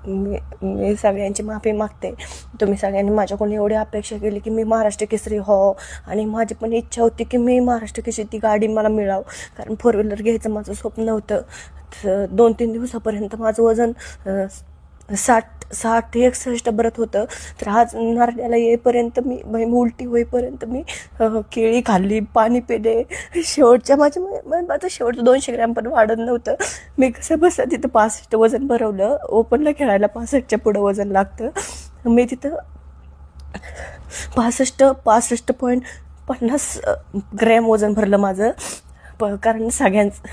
मी मी सगळ्यांची माफी मागते. तुम्ही सगळ्यांनी माझ्याकडून एवढी अपेक्षा केली की मी महाराष्ट्र केसरी हो, आणि माझी पण इच्छा होती की मी महाराष्ट्र केसरी ती गाडी मला मिळावं, कारण 4 व्हीलर घ्यायचं माझं स्वप्न होतं. 2-3 दिवसापर्यंत माझं वजन 60-61 भरत होतं. तर आज नारड्याला येईपर्यंत मी उलटी होईपर्यंत मी केळी खाल्ली, पाणी पिले. शेवटच्या माझं शेवटचं 200 ग्रॅम पण वाढत नव्हतं. मी कसं बसं तिथं 65 वजन भरवलं. ओपनला खेळायला 65च्या पुढं वजन लागतं. मी तिथं 65.50 ग्रॅम वजन भरलं माझं. कारण सगळ्यांचं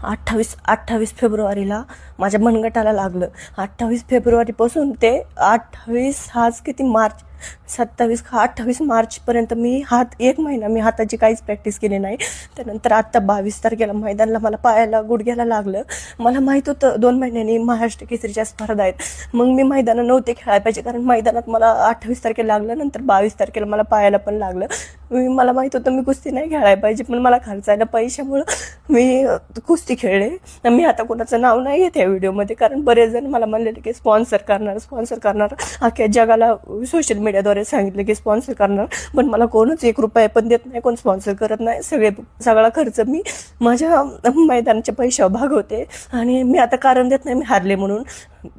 28 फेब्रुवारीला माझ्या मनगटाला लागलं. 28 फेब्रुवारीपासून ते 28 आज किती मार्च 28 मार्चपर्यंत मी एक महिना मी हाताची काहीच प्रॅक्टिस केली नाही. त्यानंतर आत्ता 22 तारखेला मैदानाला मला पायाला गुडघ्याला लागलं. मला माहीत होतं 2 महिन्यांनी महाराष्ट्र केसरीच्या स्पर्धा आहेत. मग मी मैदानं नव्हते खेळायला पाहिजे, कारण मैदानात मला 28 तारखेला लागलं, नंतर 22 तारखेला मला पायाला पण लागलं. मला माहीत होतं मी कुस्ती नाही खेळायला पाहिजे, पण मला खर्चायला पैशामुळं मी कुस्ती खेळले. मी आता कोणाचं नाव नाही घेत या व्हिडिओमध्ये, कारण बरेच जण मला म्हणलेले की स्पॉन्सर करणार अख्ख्या जगाला सोशल मीडियाद्वारे सांगितलं की स्पॉन्सर करणार, पण मला कोणच 1 रुपया पण देत नाही, कोण स्पॉन्सर करत नाही. सगळा खर्च मी माझ्या मैदानाच्या पैशावर भागवते. आणि मी आता कारण देत नाही मी हारले म्हणून.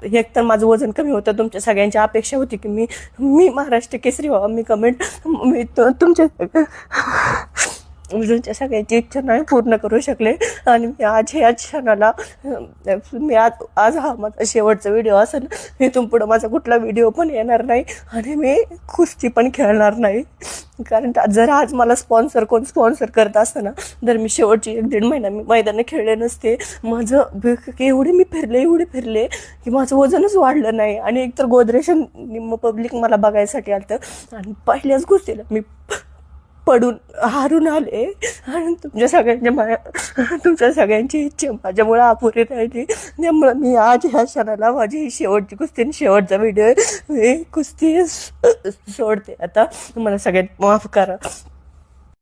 एक तर माझं वजन कमी होतं. तुमच्या सगळ्यांची अपेक्षा होती की मी महाराष्ट्र केसरी व्हावा. मी तुमच्या सगळ्यांची इच्छा नाही पूर्ण करू शकले. आणि मी आज ह्या क्षणाला मी आज हा माझा शेवटचा व्हिडिओ असेल. इथून पुढं माझा कुठला व्हिडिओ पण येणार नाही, आणि मी कुस्ती पण खेळणार नाही. कारण जर आज मला कोण स्पॉन्सर करत असतं ना, तर मी शेवटची 1-1.5 महिना मी मैदानं खेळले नसते. माझं एवढे मी फिरले की माझं वजनच वाढलं नाही. आणि एकतर गोदरेशन निम्म पब्लिक मला बघायसाठी आलं, आणि पहिल्याच गोष्टीला मी पडून हारून आले. आणि तुमच्या सगळ्यांची इच्छा माझ्यामुळे अपुरी राहिली. त्यामुळं मी आज ह्या क्षणाला माझी शेवटची कुस्ती आणि शेवटचा व्हिडिओ मी कुस्ती सोडते आता. मला सगळ्यात माफ करा.